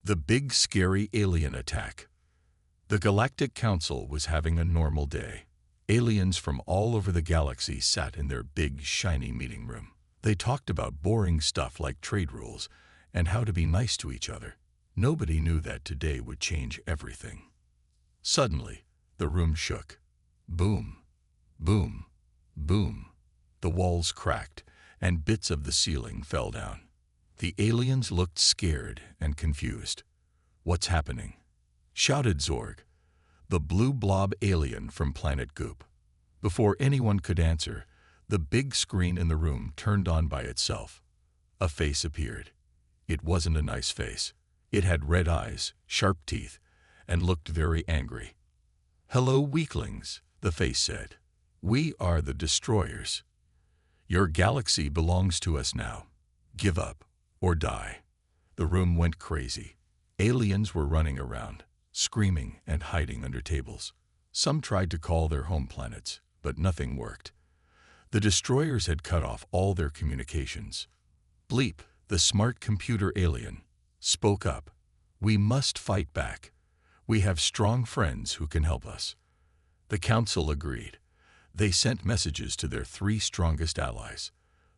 The big scary alien attack. The Galactic Council was having a normal day. Aliens from all over the galaxy sat in their big, shiny meeting room. They talked about boring stuff like trade rules and how to be nice to each other. Nobody knew that today would change everything. Suddenly, the room shook. Boom, boom, boom. The walls cracked, and bits of the ceiling fell down. The aliens looked scared and confused. "What's happening?" shouted Zorg, the blue blob alien from planet Goop. Before anyone could answer, the big screen in the room turned on by itself. A face appeared. It wasn't a nice face. It had red eyes, sharp teeth, and looked very angry. "Hello, weaklings," the face said. "We are the Destroyers. Your galaxy belongs to us now. Give up or die." The room went crazy. Aliens were running around, screaming and hiding under tables. Some tried to call their home planets, but nothing worked. The Destroyers had cut off all their communications. Bleep, the smart computer alien, spoke up. "We must fight back. We have strong friends who can help us." The Council agreed. They sent messages to their 3 strongest allies: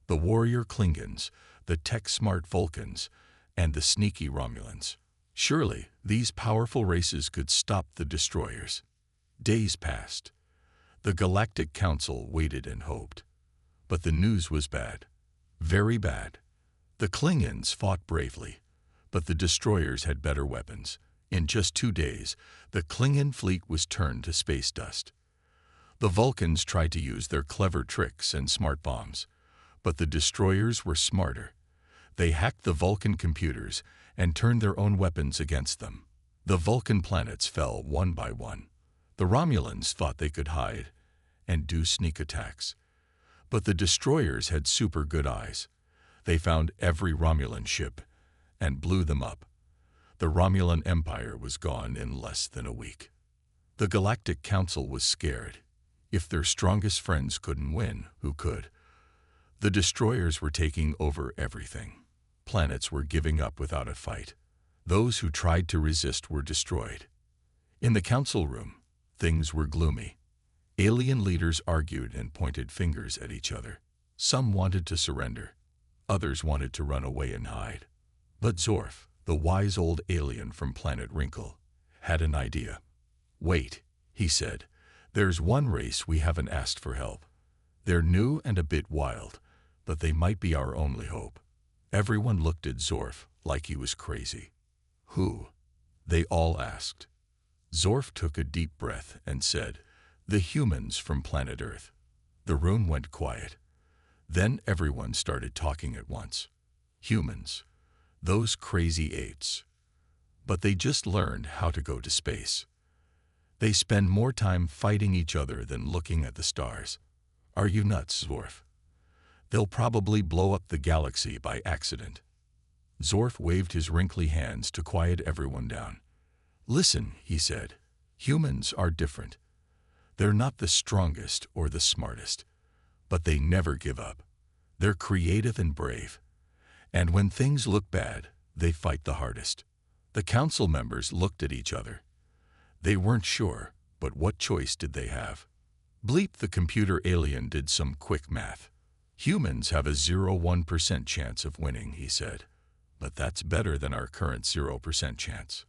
the warrior Klingons, the tech-smart Vulcans, and the sneaky Romulans. Surely, these powerful races could stop the Destroyers. Days passed. The Galactic Council waited and hoped. But the news was bad. Very bad. The Klingons fought bravely, but the Destroyers had better weapons. In just 2 days, the Klingon fleet was turned to space dust. The Vulcans tried to use their clever tricks and smart bombs, but the Destroyers were smarter. They hacked the Vulcan computers and turned their own weapons against them. The Vulcan planets fell one by one. The Romulans thought they could hide and do sneak attacks. But the Destroyers had super good eyes. They found every Romulan ship and blew them up. The Romulan Empire was gone in less than a week. The Galactic Council was scared. If their strongest friends couldn't win, who could? The Destroyers were taking over everything. Planets were giving up without a fight. Those who tried to resist were destroyed. In the council room, things were gloomy. Alien leaders argued and pointed fingers at each other. Some wanted to surrender. Others wanted to run away and hide. But Zorf, the wise old alien from planet Wrinkle, had an idea. "Wait," he said. "There's one race we haven't asked for help. They're new and a bit wild, but they might be our only hope." Everyone looked at Zorf like he was crazy. "Who?" they all asked. Zorf took a deep breath and said, "The humans from planet Earth." The room went quiet. Then everyone started talking at once. Humans. Those crazy apes. But they just learned how to go to space. They spend more time fighting each other than looking at the stars. Are you nuts, Zorf? They'll probably blow up the galaxy by accident. Zorf waved his wrinkly hands to quiet everyone down. "Listen," he said, "humans are different. They're not the strongest or the smartest, but they never give up. They're creative and brave. And when things look bad, they fight the hardest." The council members looked at each other. They weren't sure, but what choice did they have? Bleep, the computer alien, did some quick math. "Humans have a 0.1% chance of winning," he said. "But that's better than our current 0% chance."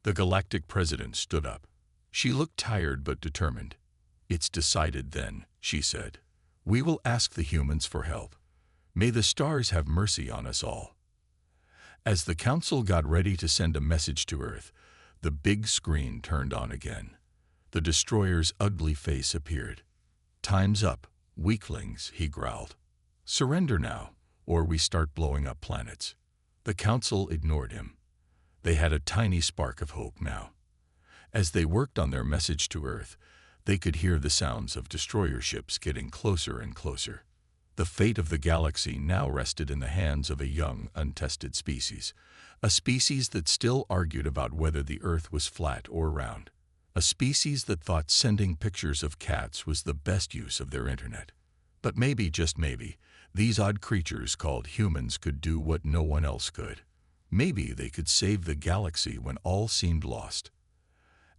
The Galactic President stood up. She looked tired but determined. "It's decided then," she said. "We will ask the humans for help. May the stars have mercy on us all." As the council got ready to send a message to Earth, the big screen turned on again. The Destroyer's ugly face appeared. "Time's up, weaklings," he growled. "Surrender now, or we start blowing up planets." The council ignored him. They had a tiny spark of hope now. As they worked on their message to Earth, they could hear the sounds of destroyer ships getting closer and closer. The fate of the galaxy now rested in the hands of a young, untested species, a species that still argued about whether the Earth was flat or round, a species that thought sending pictures of cats was the best use of their internet. But maybe, just maybe, these odd creatures called humans could do what no one else could. Maybe they could save the galaxy when all seemed lost.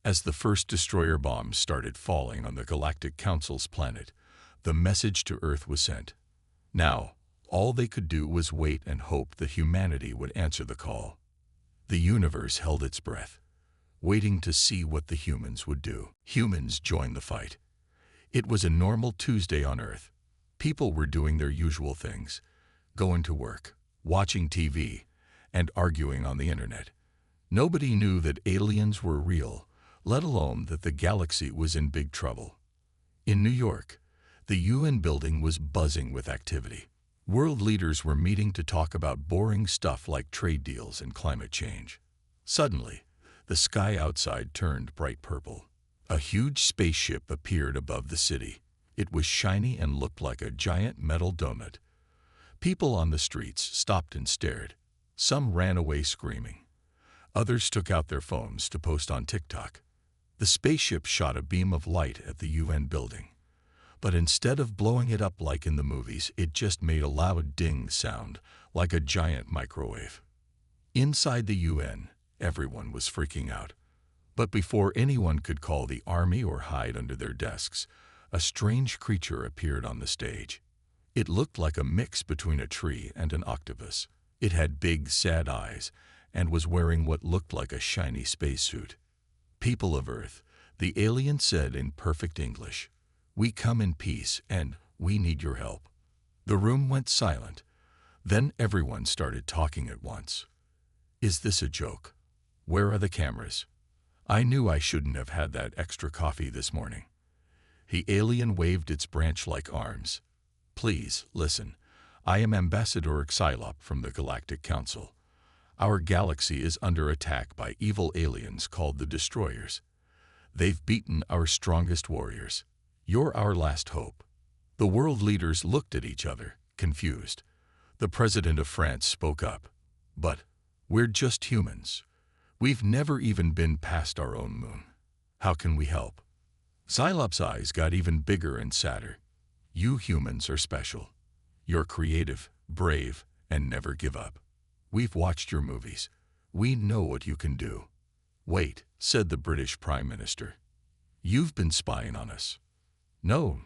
As the first destroyer bombs started falling on the Galactic Council's planet, the message to Earth was sent. Now, all they could do was wait and hope that humanity would answer the call. The universe held its breath, waiting to see what the humans would do. Humans joined the fight. It was a normal Tuesday on Earth. People were doing their usual things, going to work, watching TV, and arguing on the internet. Nobody knew that aliens were real, let alone that the galaxy was in big trouble. In New York, the UN building was buzzing with activity. World leaders were meeting to talk about boring stuff like trade deals and climate change. Suddenly, the sky outside turned bright purple. A huge spaceship appeared above the city. It was shiny and looked like a giant metal donut. People on the streets stopped and stared. Some ran away screaming. Others took out their phones to post on TikTok. The spaceship shot a beam of light at the UN building. But instead of blowing it up like in the movies, it just made a loud ding sound, like a giant microwave. Inside the UN, everyone was freaking out. But before anyone could call the army or hide under their desks, a strange creature appeared on the stage. It looked like a mix between a tree and an octopus. It had big, sad eyes and was wearing what looked like a shiny spacesuit. "People of Earth," the alien said in perfect English, "we come in peace and we need your help." The room went silent. Then everyone started talking at once. "Is this a joke? Where are the cameras? I knew I shouldn't have had that extra coffee this morning." The alien waved its branch-like arms. "Please, listen. I am Ambassador Xylop from the Galactic Council. Our galaxy is under attack by evil aliens called the Destroyers. They've beaten our strongest warriors. You're our last hope." The world leaders looked at each other, confused. The president of France spoke up. "But we're just humans. We've never even been past our own moon. How can we help?" Xylop's eyes got even bigger and sadder. "You humans are special. You're creative, brave, and never give up. We've watched your movies. We know what you can do." "Wait," said the British Prime Minister. "You've been spying on us." No,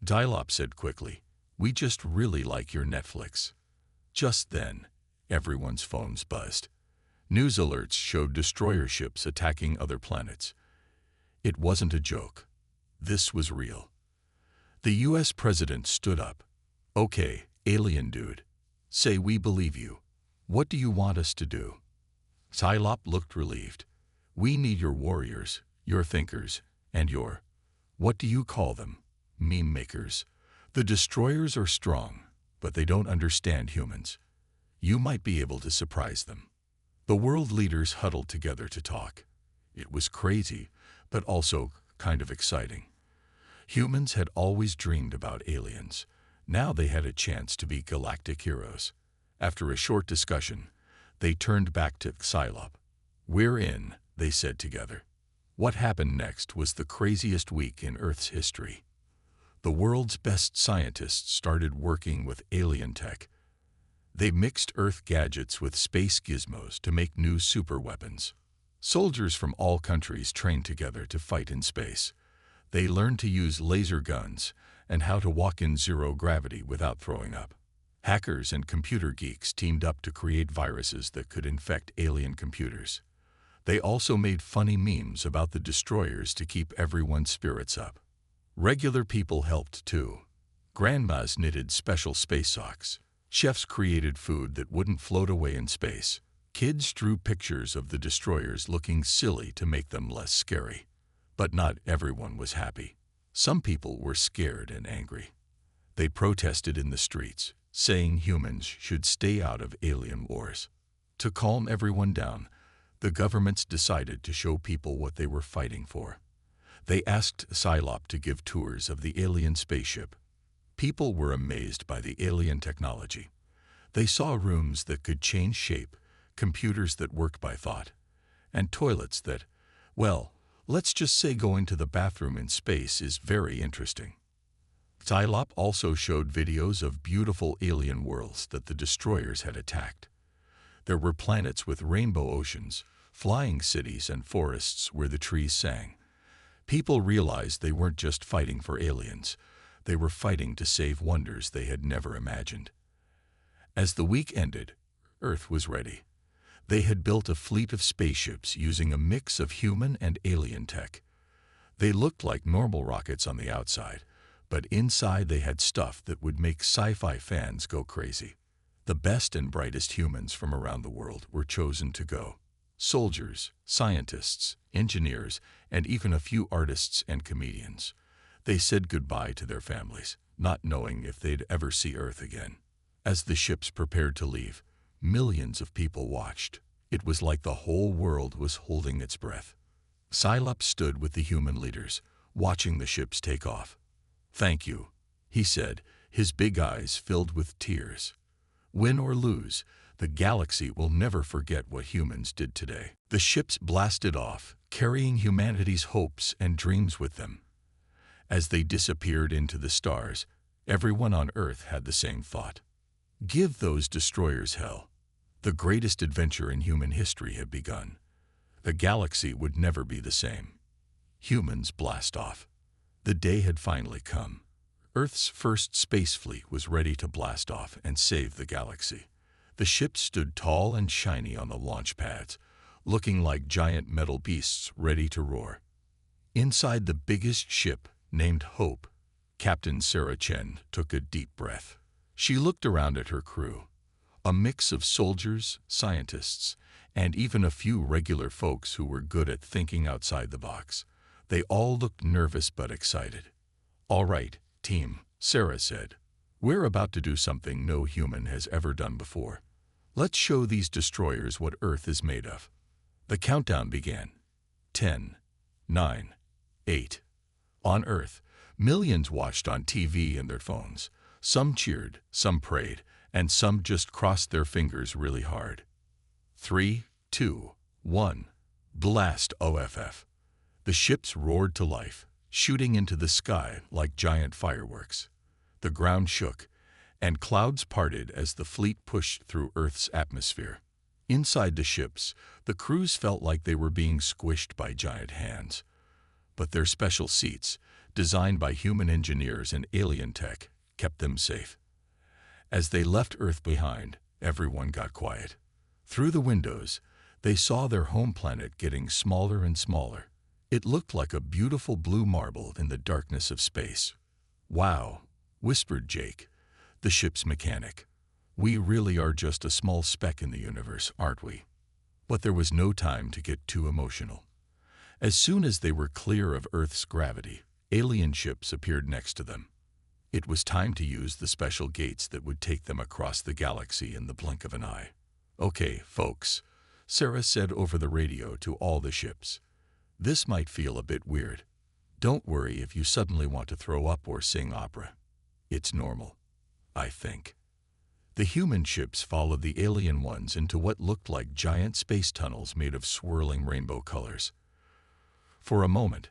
Xylop said quickly. "We just really like your Netflix." Just then, everyone's phones buzzed. News alerts showed destroyer ships attacking other planets. It wasn't a joke. This was real. The US president stood up. "Okay, alien dude. Say we believe you. What do you want us to do?" Xylop looked relieved. "We need your warriors, your thinkers, and your, what do you call them? Meme makers. The destroyers are strong, but they don't understand humans. You might be able to surprise them." The world leaders huddled together to talk. It was crazy, but also kind of exciting. Humans had always dreamed about aliens. Now they had a chance to be galactic heroes. After a short discussion, they turned back to Xylop. "We're in," they said together. What happened next was the craziest week in Earth's history. The world's best scientists started working with alien tech. They mixed Earth gadgets with space gizmos to make new superweapons. Soldiers from all countries trained together to fight in space. They learned to use laser guns and how to walk in zero gravity without throwing up. Hackers and computer geeks teamed up to create viruses that could infect alien computers. They also made funny memes about the destroyers to keep everyone's spirits up. Regular people helped too. Grandmas knitted special space socks. Chefs created food that wouldn't float away in space. Kids drew pictures of the destroyers looking silly to make them less scary. But not everyone was happy. Some people were scared and angry. They protested in the streets, saying humans should stay out of alien wars. To calm everyone down, the governments decided to show people what they were fighting for. They asked Xylop to give tours of the alien spaceship. People were amazed by the alien technology. They saw rooms that could change shape, computers that worked by thought, and toilets that, well, let's just say going to the bathroom in space is very interesting. Xylop also showed videos of beautiful alien worlds that the destroyers had attacked. There were planets with rainbow oceans, flying cities, and forests where the trees sang. People realized they weren't just fighting for aliens. They were fighting to save wonders they had never imagined. As the week ended, Earth was ready. They had built a fleet of spaceships using a mix of human and alien tech. They looked like normal rockets on the outside, but inside they had stuff that would make sci-fi fans go crazy. The best and brightest humans from around the world were chosen to go. Soldiers, scientists, engineers, and even a few artists and comedians. They said goodbye to their families, not knowing if they'd ever see Earth again. As the ships prepared to leave, millions of people watched. It was like the whole world was holding its breath. Cylops stood with the human leaders, watching the ships take off. "Thank you," he said, his big eyes filled with tears. "Win or lose, the galaxy will never forget what humans did today." The ships blasted off, carrying humanity's hopes and dreams with them. As they disappeared into the stars, everyone on Earth had the same thought. Give those destroyers hell. The greatest adventure in human history had begun. The galaxy would never be the same. Humans blast off. The day had finally come. Earth's first space fleet was ready to blast off and save the galaxy. The ships stood tall and shiny on the launch pads, looking like giant metal beasts ready to roar. Inside the biggest ship, named Hope, Captain Sarah Chen took a deep breath. She looked around at her crew, a mix of soldiers, scientists, and even a few regular folks who were good at thinking outside the box. They all looked nervous but excited. "All right, team," Sarah said. "We're about to do something no human has ever done before. Let's show these destroyers what Earth is made of." The countdown began. 10, 9, 8. On Earth, millions watched on TV and their phones. Some cheered, some prayed, and some just crossed their fingers really hard. 3, 2, 1. Blast OFF. The ships roared to life, shooting into the sky like giant fireworks. The ground shook, and clouds parted as the fleet pushed through Earth's atmosphere. Inside the ships, the crews felt like they were being squished by giant hands. But their special seats, designed by human engineers and alien tech, kept them safe. As they left Earth behind, everyone got quiet. Through the windows, they saw their home planet getting smaller and smaller. It looked like a beautiful blue marble in the darkness of space. "Wow," whispered Jake, the ship's mechanic. "We really are just a small speck in the universe, aren't we?" But there was no time to get too emotional. As soon as they were clear of Earth's gravity, alien ships appeared next to them. It was time to use the special gates that would take them across the galaxy in the blink of an eye. "Okay, folks," Sarah said over the radio to all the ships. "This might feel a bit weird. Don't worry if you suddenly want to throw up or sing opera. It's normal, I think." The human ships followed the alien ones into what looked like giant space tunnels made of swirling rainbow colors. For a moment,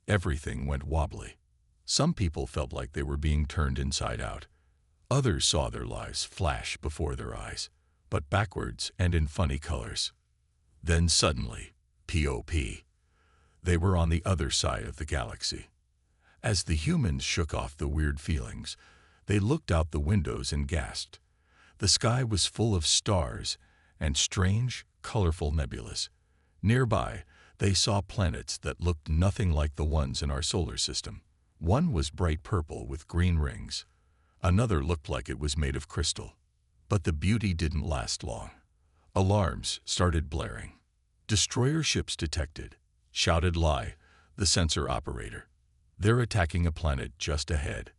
everything went wobbly. Some people felt like they were being turned inside out. Others saw their lives flash before their eyes, but backwards and in funny colors. Then suddenly, POP. They were on the other side of the galaxy. As the humans shook off the weird feelings, they looked out the windows and gasped. The sky was full of stars and strange, colorful nebulas. Nearby, they saw planets that looked nothing like the ones in our solar system. One was bright purple with green rings. Another looked like it was made of crystal. But the beauty didn't last long. Alarms started blaring. "Destroyer ships detected," shouted Lai, the sensor operator. "They're attacking a planet just ahead."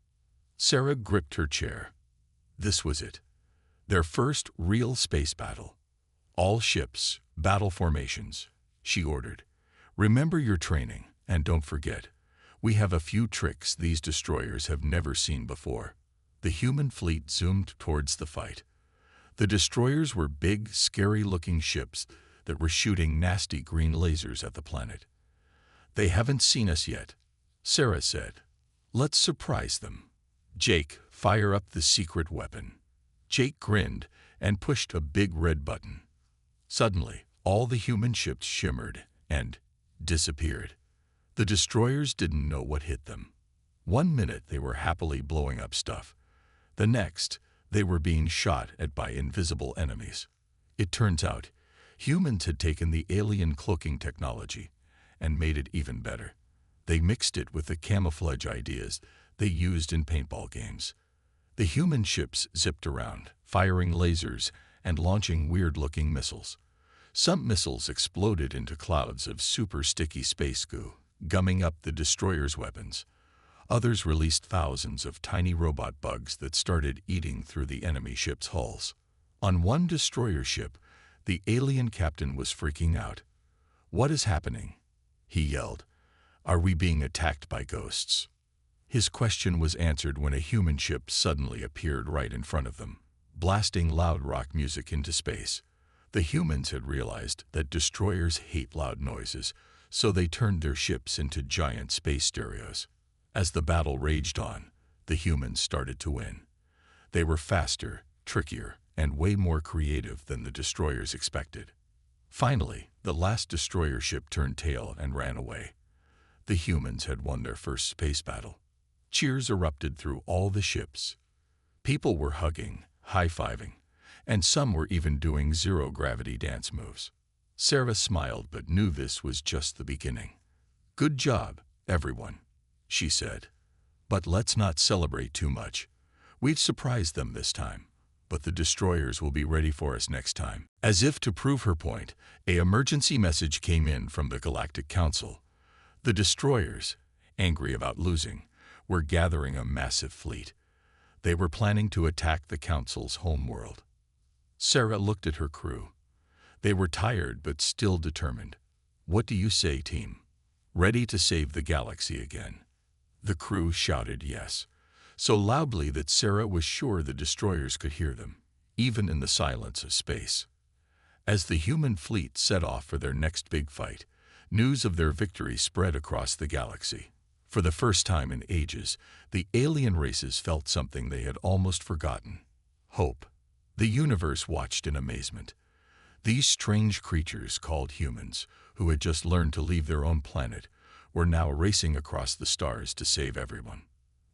Sarah gripped her chair. This was it. Their first real space battle. "All ships, battle formations," she ordered. "Remember your training, and don't forget, we have a few tricks these destroyers have never seen before." The human fleet zoomed towards the fight. The destroyers were big, scary-looking ships that were shooting nasty green lasers at the planet. "They haven't seen us yet," Sarah said. "Let's surprise them. Jake, fire up the secret weapon." Jake grinned and pushed a big red button. Suddenly, all the human ships shimmered and disappeared. The destroyers didn't know what hit them. One minute they were happily blowing up stuff. The next, they were being shot at by invisible enemies. It turns out, humans had taken the alien cloaking technology and made it even better. They mixed it with the camouflage ideas they used in paintball games. The human ships zipped around, firing lasers and launching weird-looking missiles. Some missiles exploded into clouds of super sticky space goo, gumming up the destroyers' weapons. Others released thousands of tiny robot bugs that started eating through the enemy ships' hulls. On one destroyer ship, the alien captain was freaking out. "What is happening?" he yelled. "Are we being attacked by ghosts?" His question was answered when a human ship suddenly appeared right in front of them, blasting loud rock music into space. The humans had realized that destroyers hate loud noises, so they turned their ships into giant space stereos. As the battle raged on, the humans started to win. They were faster, trickier, and way more creative than the destroyers expected. Finally, the last destroyer ship turned tail and ran away. The humans had won their first space battle. Cheers erupted through all the ships. People were hugging, high-fiving, and some were even doing zero-gravity dance moves. Sarah smiled but knew this was just the beginning. "Good job, everyone," she said. "But let's not celebrate too much. We've surprised them this time, but the destroyers will be ready for us next time." As if to prove her point, an emergency message came in from the Galactic Council. The destroyers, angry about losing, were gathering a massive fleet. They were planning to attack the Council's homeworld. Sarah looked at her crew. They were tired but still determined. "What do you say, team? Ready to save the galaxy again?" The crew shouted yes, so loudly that Sarah was sure the destroyers could hear them, even in the silence of space. As the human fleet set off for their next big fight, news of their victory spread across the galaxy. For the first time in ages, the alien races felt something they had almost forgotten: hope. The universe watched in amazement. These strange creatures called humans, who had just learned to leave their own planet, were now racing across the stars to save everyone.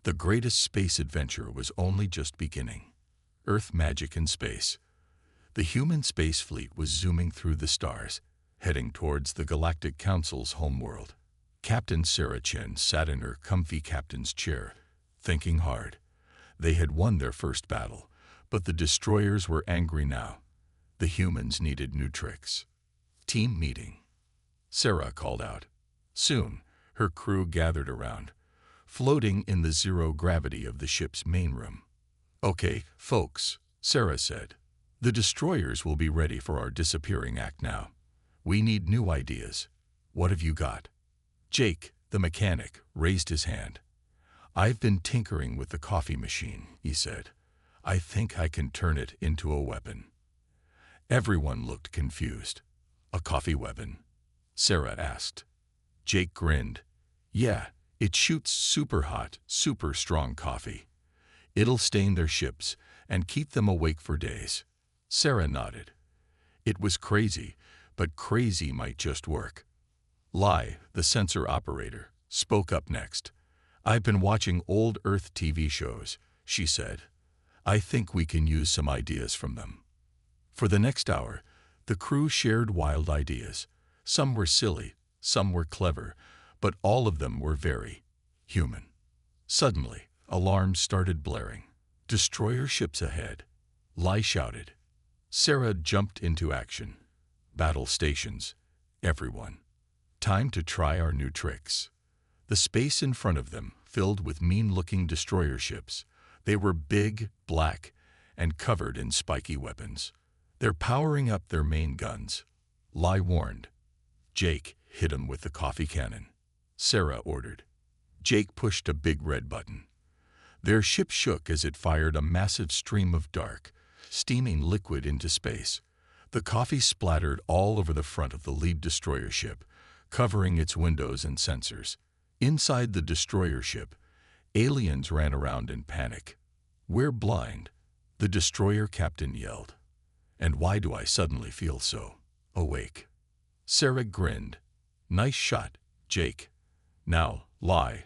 The greatest space adventure was only just beginning. Earth magic in space. The human space fleet was zooming through the stars, heading towards the Galactic Council's homeworld. Captain Sarah Chen sat in her comfy captain's chair, thinking hard. They had won their first battle, but the destroyers were angry now. The humans needed new tricks. "Team meeting," Sarah called out. Soon, her crew gathered around, floating in the zero-gravity of the ship's main room. "Okay, folks," Sarah said. "The destroyers will be ready for our disappearing act now. We need new ideas. What have you got?" Jake, the mechanic, raised his hand. "I've been tinkering with the coffee machine," he said. "I think I can turn it into a weapon." Everyone looked confused. "A coffee weapon?" Sarah asked. Jake grinned. "Yeah, it shoots super hot, super strong coffee. It'll stain their ships and keep them awake for days." Sarah nodded. It was crazy, but crazy might just work. Lai, the sensor operator, spoke up next. "I've been watching old Earth TV shows," she said. "I think we can use some ideas from them." For the next hour, the crew shared wild ideas. Some were silly, some were clever, but all of them were very human. Suddenly, alarms started blaring. "Destroyer ships ahead," Lai shouted. Sarah jumped into action. "Battle stations, everyone. Time to try our new tricks." The space in front of them filled with mean-looking destroyer ships. They were big, black, and covered in spiky weapons. "They're powering up their main guns," Lai warned. "Jake, hit him with the coffee cannon," Sarah ordered. Jake pushed a big red button. Their ship shook as it fired a massive stream of dark, steaming liquid into space. The coffee splattered all over the front of the lead destroyer ship, covering its windows and sensors. Inside the destroyer ship, aliens ran around in panic. "We're blind," the destroyer captain yelled. "And why do I suddenly feel so awake. Sarah grinned. Nice shot, Jake. Now, lie.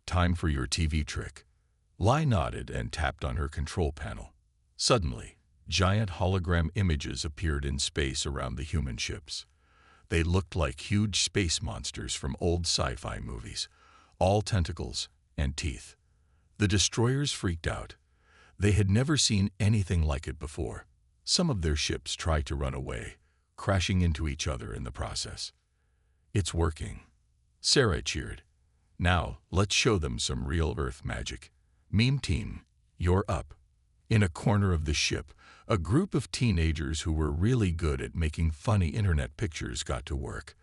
Time for your TV trick. Lai nodded and tapped on her control panel. Suddenly, giant hologram images appeared in space around the human ships. They looked like huge space monsters from old sci-fi movies, all tentacles and teeth. The destroyers freaked out. They had never seen anything like it before. Some of their ships tried to run away, crashing into each other in the process. It's working. Sarah cheered. Now, let's show them some real Earth magic. Meme team, you're up. In a corner of the ship, a group of teenagers who were really good at making funny internet pictures got to work.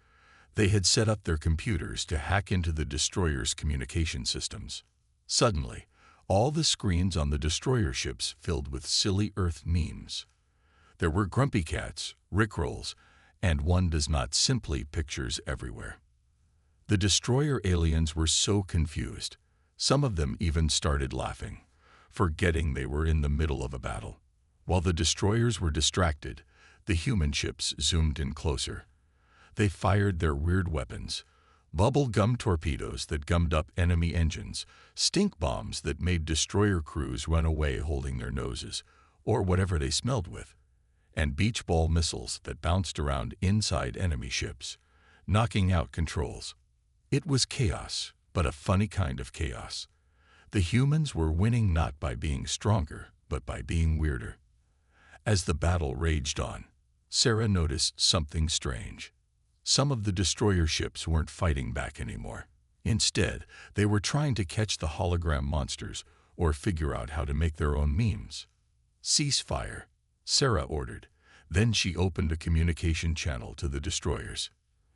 They had set up their computers to hack into the destroyers' communication systems. Suddenly, all the screens on the destroyer ships filled with silly Earth memes. There were grumpy cats, rickrolls, and one does not simply pictures everywhere. The destroyer aliens were so confused. Some of them even started laughing, forgetting they were in the middle of a battle. While the destroyers were distracted, the human ships zoomed in closer. They fired their weird weapons, bubble gum torpedoes that gummed up enemy engines, stink bombs that made destroyer crews run away holding their noses, or whatever they smelled with, and beach ball missiles that bounced around inside enemy ships, knocking out controls. It was chaos, but a funny kind of chaos. The humans were winning not by being stronger, but by being weirder. As the battle raged on, Sarah noticed something strange. Some of the destroyer ships weren't fighting back anymore. Instead, they were trying to catch the hologram monsters or figure out how to make their own memes. Cease fire, Sarah ordered. Then she opened a communication channel to the destroyers.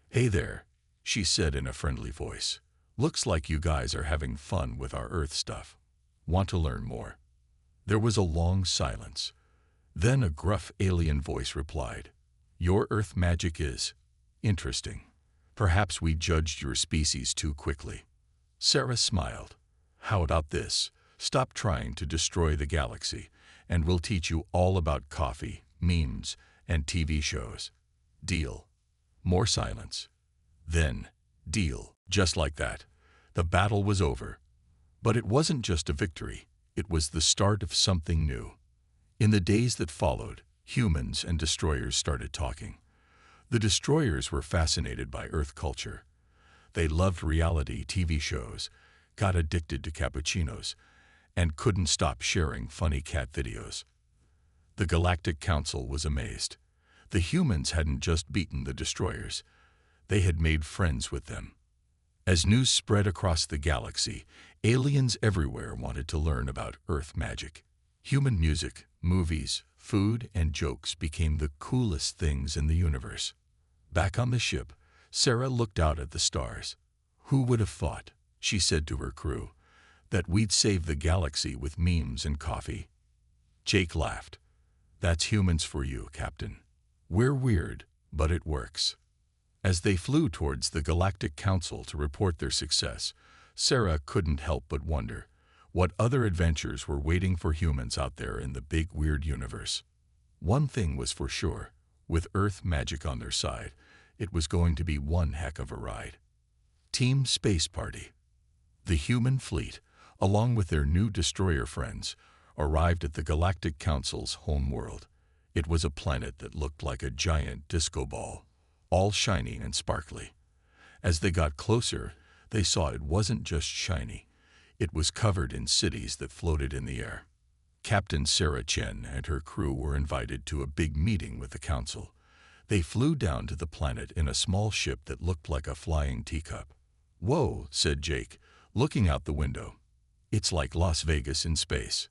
Hey there, she said in a friendly voice. Looks like you guys are having fun with our Earth stuff. Want to learn more? There was a long silence. Then a gruff alien voice replied, Your Earth magic is interesting. Perhaps we judged your species too quickly. Sarah smiled. How about this? Stop trying to destroy the galaxy, and we'll teach you all about coffee, memes, and TV shows. Deal. More silence. Then, deal. Just like that. The battle was over. But it wasn't just a victory. It was the start of something new. In the days that followed, humans and destroyers started talking. The destroyers were fascinated by Earth culture. They loved reality TV shows, got addicted to cappuccinos, and couldn't stop sharing funny cat videos. The Galactic Council was amazed. The humans hadn't just beaten the destroyers. They had made friends with them. As news spread across the galaxy, aliens everywhere wanted to learn about Earth magic. Human music, movies, food, and jokes became the coolest things in the universe. Back on the ship, Sarah looked out at the stars. Who would have thought, she said to her crew, that we'd save the galaxy with memes and coffee? Jake laughed. That's humans for you, Captain. We're weird, but it works. As they flew towards the Galactic Council to report their success, Sarah couldn't help but wonder what other adventures were waiting for humans out there in the big weird universe. One thing was for sure, with Earth magic on their side, it was going to be one heck of a ride. Team Space Party. The human fleet, along with their new destroyer friends, arrived at the Galactic Council's home world. It was a planet that looked like a giant disco ball, all shiny and sparkly. As they got closer, they saw it wasn't just shiny. It was covered in cities that floated in the air. Captain Sarah Chen and her crew were invited to a big meeting with the council. They flew down to the planet in a small ship that looked like a flying teacup. Whoa, said Jake, looking out the window. It's like Las Vegas in space.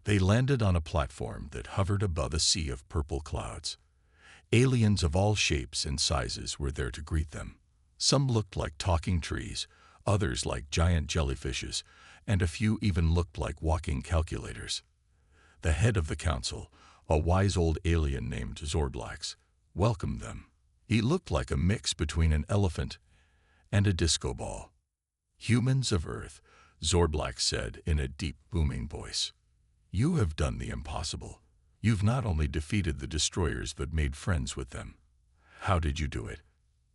They landed on a platform that hovered above a sea of purple clouds. Aliens of all shapes and sizes were there to greet them. Some looked like talking trees, others like giant jellyfishes, and a few even looked like walking calculators. The head of the council, a wise old alien named Zordlax, welcomed them. He looked like a mix between an elephant and a disco ball. Humans of Earth, Zordlax said in a deep, booming voice. You have done the impossible. You've not only defeated the destroyers but made friends with them. How did you do it?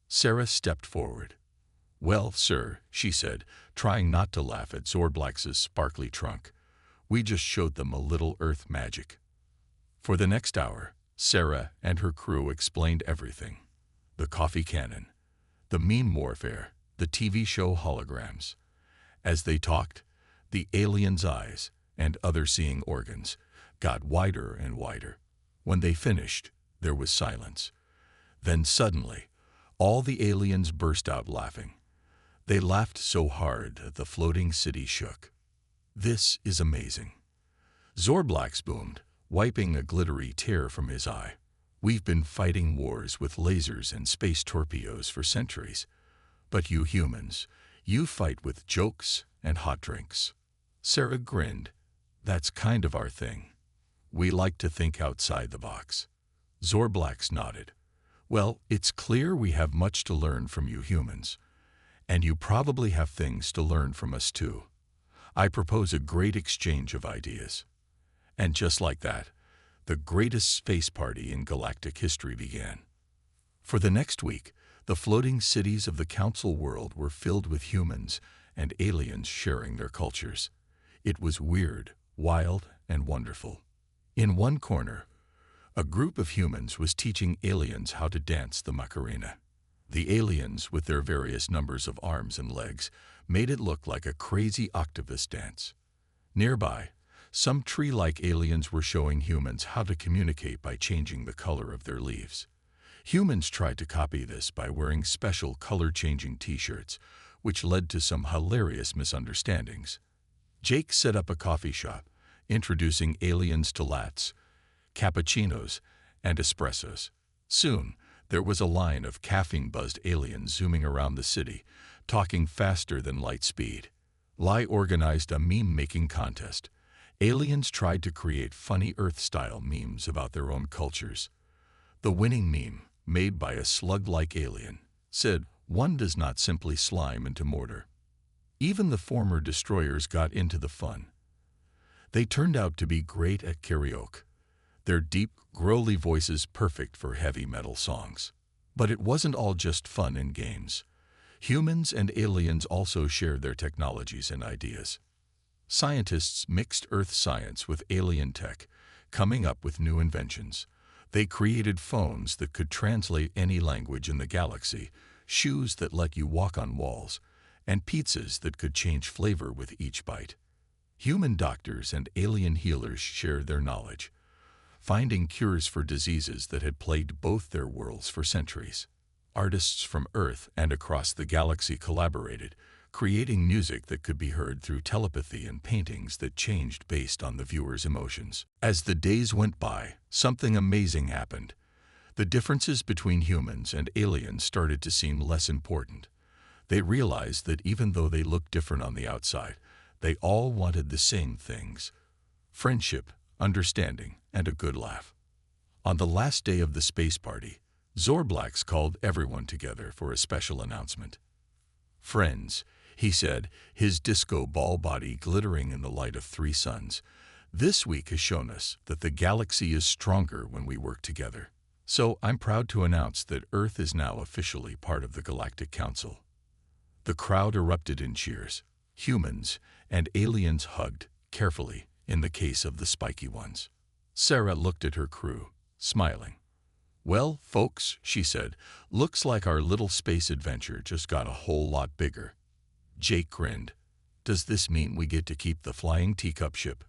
Sarah stepped forward. Well, sir, she said, trying not to laugh at Zorblax's sparkly trunk. We just showed them a little Earth magic. For the next hour, Sarah and her crew explained everything. The coffee cannon, the meme warfare, the TV show holograms. As they talked, the aliens' eyes and other seeing organs got wider and wider. When they finished, there was silence. Then suddenly, all the aliens burst out laughing. They laughed so hard that the floating city shook. This is amazing. Zorblax boomed, wiping a glittery tear from his eye. We've been fighting wars with lasers and space torpedoes for centuries. But you humans, you fight with jokes and hot drinks. Sarah grinned. That's kind of our thing. We like to think outside the box. Zorblax nodded. Well, it's clear we have much to learn from you humans. And you probably have things to learn from us too. I propose a great exchange of ideas. And just like that, the greatest space party in galactic history began. For the next week, the floating cities of the Council world were filled with humans and aliens sharing their cultures. It was weird, wild, and wonderful. In one corner, a group of humans was teaching aliens how to dance the Macarena. The aliens, with their various numbers of arms and legs, made it look like a crazy octopus dance. Nearby, some tree-like aliens were showing humans how to communicate by changing the color of their leaves. Humans tried to copy this by wearing special color-changing t-shirts, which led to some hilarious misunderstandings. Jake set up a coffee shop, introducing aliens to lattes, cappuccinos, and espressos. Soon, there was a line of caffeine-buzzed aliens zooming around the city, talking faster than light speed. Lai organized a meme-making contest. Aliens tried to create funny Earth-style memes about their own cultures. The winning meme, made by a slug-like alien, said, "One does not simply slime into mortar." Even the former destroyers got into the fun. They turned out to be great at karaoke, their deep, growly voices perfect for heavy metal songs. But it wasn't all just fun and games. Humans and aliens also shared their technologies and ideas. Scientists mixed Earth science with alien tech, coming up with new inventions. They created phones that could translate any language in the galaxy, shoes that let you walk on walls, and pizzas that could change flavor with each bite. Human doctors and alien healers shared their knowledge, finding cures for diseases that had plagued both their worlds for centuries. Artists from Earth and across the galaxy collaborated, creating music that could be heard through telepathy and paintings that changed based on the viewer's emotions. As the days went by, something amazing happened. The differences between humans and aliens started to seem less important. They realized that even though they looked different on the outside, they all wanted the same things: friendship, understanding, and a good laugh. On the last day of the space party, Zorblax called everyone together for a special announcement. "Friends," he said, his disco ball body glittering in the light of 3 suns, "this week has shown us that the galaxy is stronger when we work together. So I'm proud to announce that Earth is now officially part of the Galactic Council." The crowd erupted in cheers. Humans and aliens hugged, carefully, in the case of the spiky ones. Sarah looked at her crew, smiling. "Well, folks," she said, "looks like our little space adventure just got a whole lot bigger." Jake grinned. "Does this mean we get to keep the flying teacup ship?"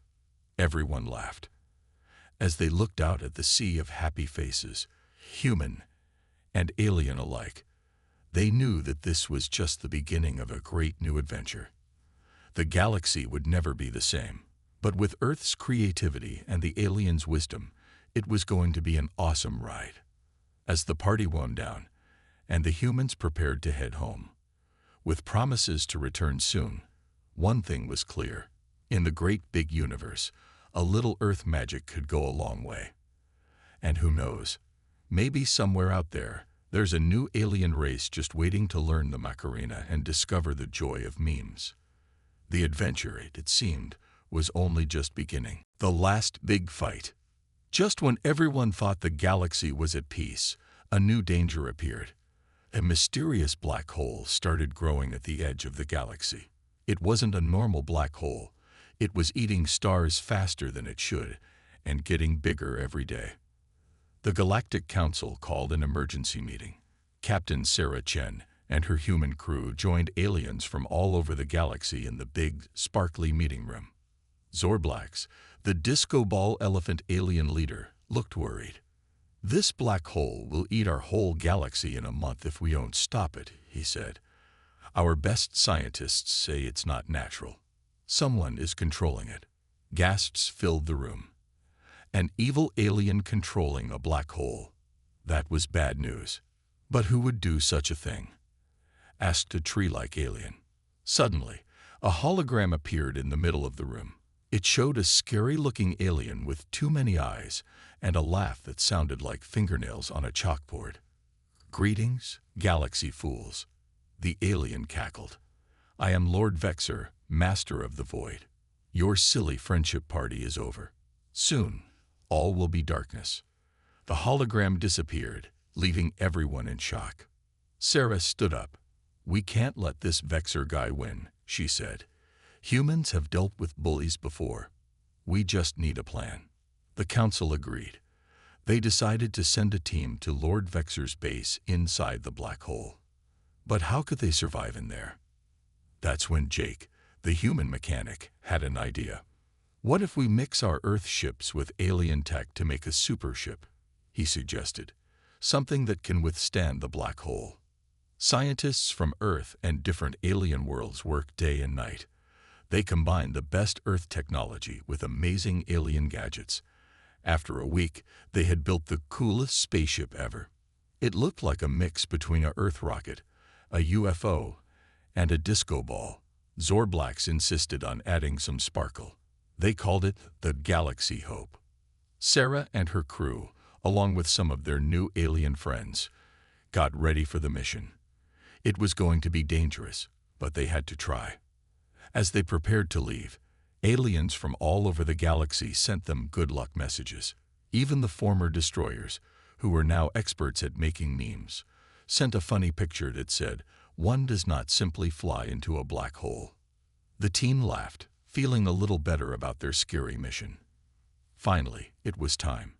Everyone laughed. As they looked out at the sea of happy faces, human and alien alike, they knew that this was just the beginning of a great new adventure. The galaxy would never be the same, but with Earth's creativity and the aliens' wisdom, it was going to be an awesome ride. As the party wound down, and the humans prepared to head home, with promises to return soon, one thing was clear: in the great big universe, a little Earth magic could go a long way. And who knows, maybe somewhere out there, there's a new alien race just waiting to learn the Macarena and discover the joy of memes. The adventure, it seemed, was only just beginning. The last big fight. Just when everyone thought the galaxy was at peace, A new danger appeared. A mysterious black hole started growing at the edge of the galaxy. It wasn't a normal black hole. It was eating stars faster than it should and getting bigger every day. The Galactic Council called an emergency meeting. Captain Sarah Chen and her human crew joined aliens from all over the galaxy in the big, sparkly meeting room. Zorblax, the disco ball elephant alien leader, looked worried. "This black hole will eat our whole galaxy in a month if we don't stop it," he said. "Our best scientists say it's not natural. Someone is controlling it." Gasps filled the room. An evil alien controlling a black hole. That was bad news. But who would do such a thing? Asked a tree-like alien. Suddenly, a hologram appeared in the middle of the room. It showed a scary-looking alien with too many eyes and a laugh that sounded like fingernails on a chalkboard. "Greetings, galaxy fools," the alien cackled. "I am Lord Vexer, Master of the Void. Your silly friendship party is over. Soon, all will be darkness." The hologram disappeared, leaving everyone in shock. Sarah stood up. "We can't let this Vexer guy win," she said. "Humans have dealt with bullies before. We just need a plan." The council agreed. They decided to send a team to Lord Vexer's base inside the black hole. But how could they survive in there? That's when Jake, the human mechanic, had an idea. "What if we mix our Earth ships with alien tech to make a super ship?" he suggested. "Something that can withstand the black hole." Scientists from Earth and different alien worlds work day and night. They combined the best Earth technology with amazing alien gadgets. After a week, they had built the coolest spaceship ever. It looked like a mix between an Earth rocket, a UFO, and a disco ball. Zorblax insisted on adding some sparkle. They called it the Galaxy Hope. Sarah and her crew, along with some of their new alien friends, got ready for the mission. It was going to be dangerous, but they had to try. As they prepared to leave, aliens from all over the galaxy sent them good luck messages. Even the former destroyers, who were now experts at making memes, sent a funny picture that said, "One does not simply fly into a black hole." The team laughed, feeling a little better about their scary mission. Finally, it was time.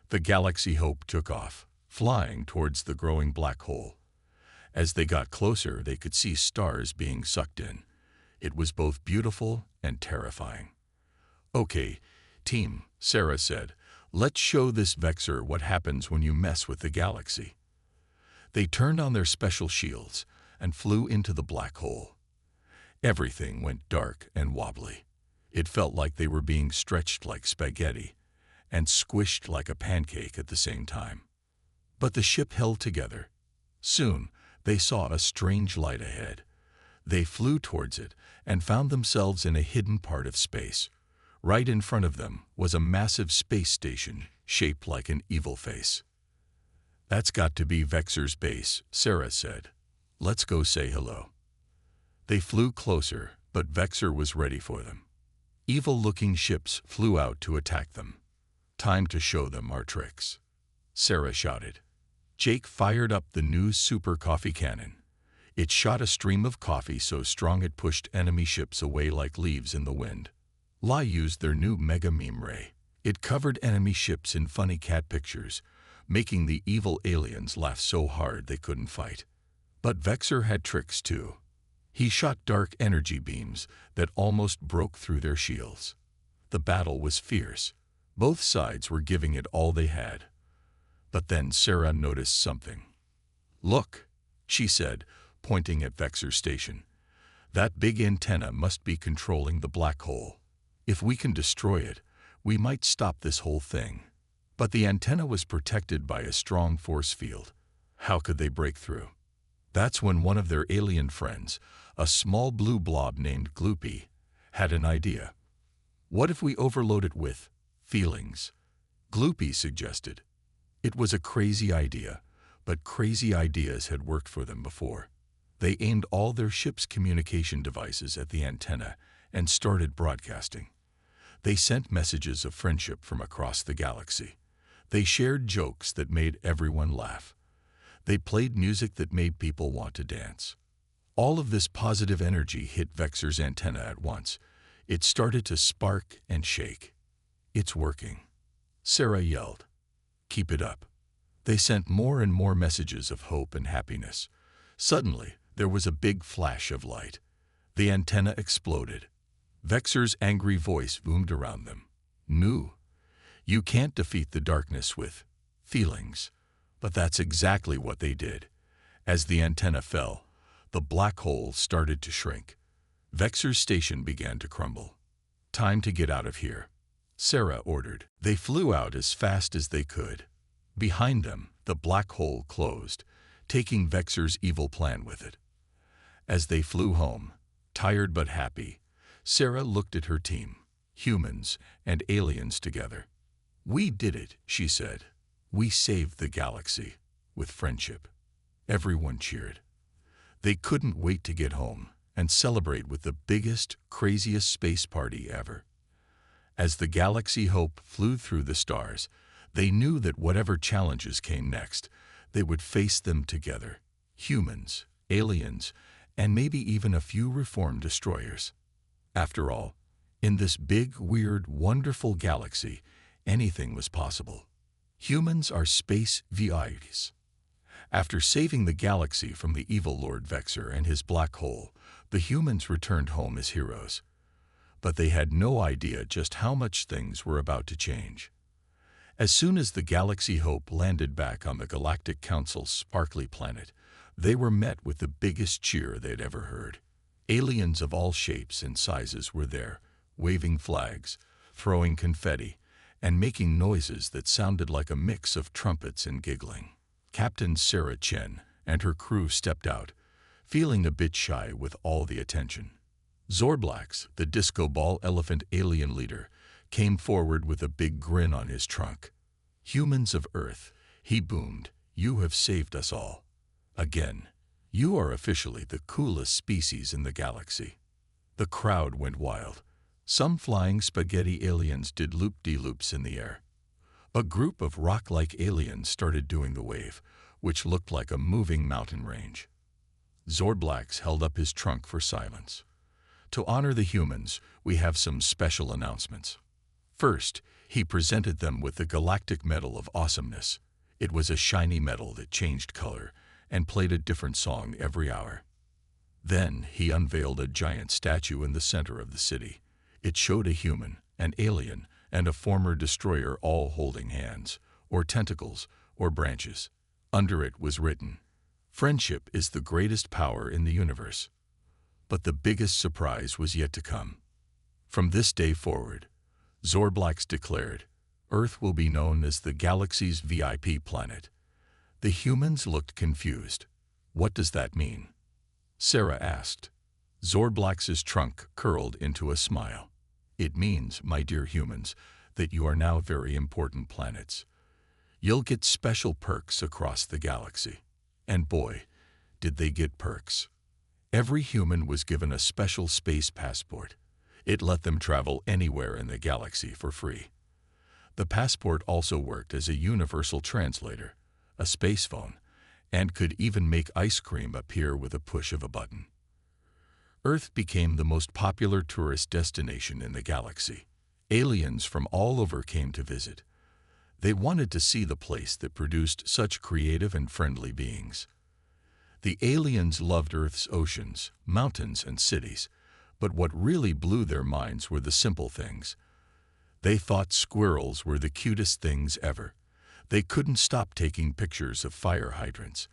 The Galaxy Hope took off, flying towards the growing black hole. As they got closer, they could see stars being sucked in. It was both beautiful and terrifying. "Okay, team," Sarah said, "let's show this Vexer what happens when you mess with the galaxy." They turned on their special shields and flew into the black hole. Everything went dark and wobbly. It felt like they were being stretched like spaghetti and squished like a pancake at the same time. But the ship held together. Soon, they saw a strange light ahead. They flew towards it and found themselves in a hidden part of space. Right in front of them was a massive space station shaped like an evil face. "That's got to be Vexer's base," Sarah said. "Let's go say hello." They flew closer, but Vexer was ready for them. Evil-looking ships flew out to attack them. "Time to show them our tricks," Sarah shouted. Jake fired up the new super coffee cannon. It shot a stream of coffee so strong it pushed enemy ships away like leaves in the wind. Lai used their new mega meme ray. It covered enemy ships in funny cat pictures, making the evil aliens laugh so hard they couldn't fight. But Vexer had tricks too. He shot dark energy beams that almost broke through their shields. The battle was fierce. Both sides were giving it all they had. But then Sarah noticed something. "Look," she said, pointing at Vexer's station. "That big antenna must be controlling the black hole. If we can destroy it, we might stop this whole thing." But the antenna was protected by a strong force field. How could they break through? That's when one of their alien friends, a small blue blob named Gloopy, had an idea. "What if we overload it with feelings?" Gloopy suggested. It was a crazy idea, but crazy ideas had worked for them before. They aimed all their ship's communication devices at the antenna and started broadcasting. They sent messages of friendship from across the galaxy. They shared jokes that made everyone laugh. They played music that made people want to dance. All of this positive energy hit Vexor's antenna at once. It started to spark and shake. "It's working," Sarah yelled. "Keep it up." They sent more and more messages of hope and happiness. Suddenly, there was a big flash of light. The antenna exploded. Vexor's angry voice boomed around them. "No, you can't defeat the darkness with feelings." But that's exactly what they did. As the antenna fell, the black hole started to shrink. Vexor's station began to crumble. "Time to get out of here," Sarah ordered. They flew out as fast as they could. Behind them, the black hole closed, taking Vexor's evil plan with it. As they flew home, tired but happy, Sarah looked at her team, humans and aliens together. "We did it," she said. "We saved the galaxy with friendship." Everyone cheered. They couldn't wait to get home and celebrate with the biggest, craziest space party ever. As the Galaxy Hope flew through the stars, they knew that whatever challenges came next, they would face them together. Humans, aliens, and maybe even a few reformed destroyers. After all, in this big, weird, wonderful galaxy, anything was possible. Humans are space VIPs. After saving the galaxy from the evil Lord Vexor and his black hole, the humans returned home as heroes. But they had no idea just how much things were about to change. As soon as the Galaxy Hope landed back on the Galactic Council's sparkly planet, they were met with the biggest cheer they'd ever heard. Aliens of all shapes and sizes were there, waving flags, throwing confetti, and making noises that sounded like a mix of trumpets and giggling. Captain Sarah Chen and her crew stepped out, feeling a bit shy with all the attention. Zorblax, the disco ball elephant alien leader, came forward with a big grin on his trunk. "Humans of Earth," he boomed, "you have saved us all. Again, you are officially the coolest species in the galaxy." The crowd went wild. Some flying spaghetti aliens did loop-de-loops in the air. A group of rock-like aliens started doing the wave, which looked like a moving mountain range. Zorblax held up his trunk for silence. "To honor the humans, we have some special announcements." First, he presented them with the Galactic Medal of Awesomeness. It was a shiny medal that changed color and played a different song every hour. Then he unveiled a giant statue in the center of the city. It showed a human, an alien, and a former destroyer all holding hands, or tentacles, or branches. Under it was written, "Friendship is the greatest power in the universe." But the biggest surprise was yet to come. From this day forward, Zorblax declared, Earth will be known as the galaxy's VIP planet. The humans looked confused. "What does that mean?" Sarah asked. Zorblax's trunk curled into a smile. "It means, my dear humans, that you are now very important planets. You'll get special perks across the galaxy." And boy, did they get perks. Every human was given a special space passport. It let them travel anywhere in the galaxy for free. The passport also worked as a universal translator, a space phone, and could even make ice cream appear with a push of a button. Earth became the most popular tourist destination in the galaxy. Aliens from all over came to visit. They wanted to see the place that produced such creative and friendly beings. The aliens loved Earth's oceans, mountains, and cities, but what really blew their minds were the simple things. They thought squirrels were the cutest things ever. They couldn't stop taking pictures of fire hydrants.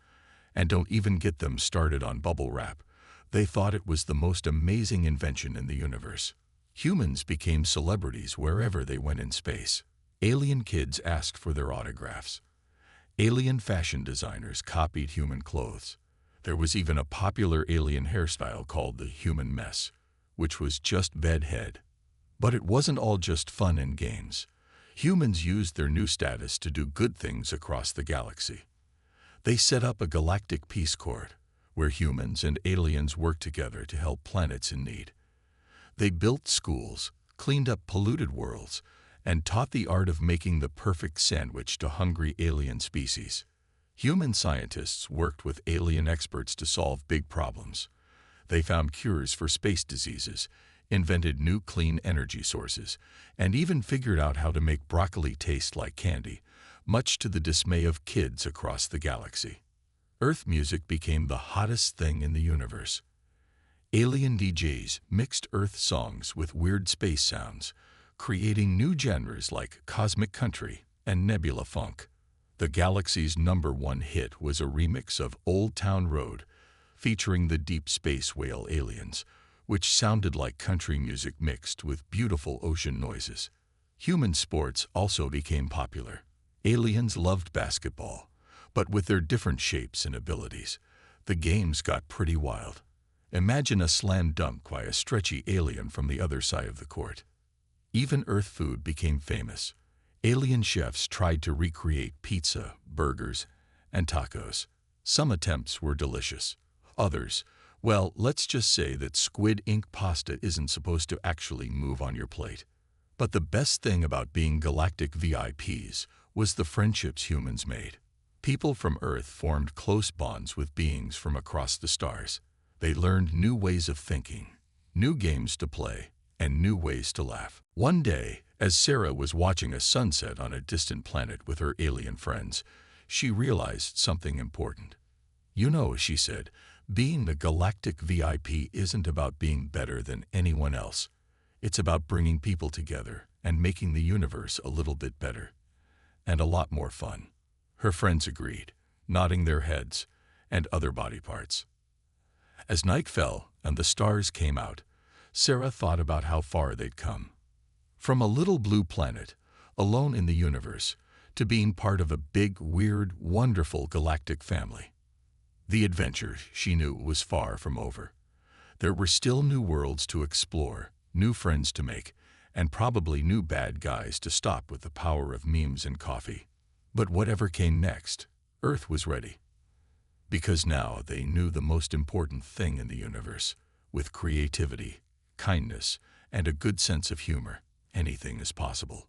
And don't even get them started on bubble wrap. They thought it was the most amazing invention in the universe. Humans became celebrities wherever they went in space. Alien kids asked for their autographs. Alien fashion designers copied human clothes. There was even a popular alien hairstyle called the human mess, which was just bedhead. But it wasn't all just fun and games. Humans used their new status to do good things across the galaxy. They set up a galactic peace corps, where humans and aliens worked together to help planets in need. They built schools, cleaned up polluted worlds, and taught the art of making the perfect sandwich to hungry alien species. Human scientists worked with alien experts to solve big problems. They found cures for space diseases, invented new clean energy sources, and even figured out how to make broccoli taste like candy, much to the dismay of kids across the galaxy. Earth music became the hottest thing in the universe. Alien DJs mixed Earth songs with weird space sounds, creating new genres like cosmic country and nebula funk. The galaxy's #1 hit was a remix of Old Town Road, featuring the Deep Space Whale aliens, which sounded like country music mixed with beautiful ocean noises. Human sports also became popular. Aliens loved basketball, but with their different shapes and abilities, the games got pretty wild. Imagine a slam dunk by a stretchy alien from the other side of the court. Even Earth food became famous. Alien chefs tried to recreate pizza, burgers, and tacos. Some attempts were delicious. Others, well, let's just say that squid ink pasta isn't supposed to actually move on your plate. But the best thing about being galactic VIPs was the friendships humans made. People from Earth formed close bonds with beings from across the stars. They learned new ways of thinking, new games to play, and new ways to laugh. One day, as Sarah was watching a sunset on a distant planet with her alien friends, she realized something important. "You know," she said, "being a galactic VIP isn't about being better than anyone else. It's about bringing people together and making the universe a little bit better. And a lot more fun." Her friends agreed, nodding their heads and other body parts. As night fell and the stars came out, Sarah thought about how far they'd come. From a little blue planet, alone in the universe, to being part of a big, weird, wonderful galactic family. The adventure, she knew, was far from over. There were still new worlds to explore, new friends to make, and probably new bad guys to stop with the power of memes and coffee. But whatever came next, Earth was ready. Because now they knew the most important thing in the universe. With creativity, kindness, and a good sense of humor, anything is possible.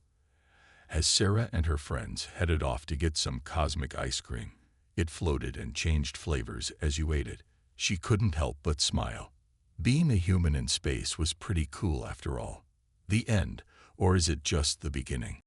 As Sarah and her friends headed off to get some cosmic ice cream, it floated and changed flavors as you ate it. She couldn't help but smile. Being a human in space was pretty cool after all. The end, or is it just the beginning?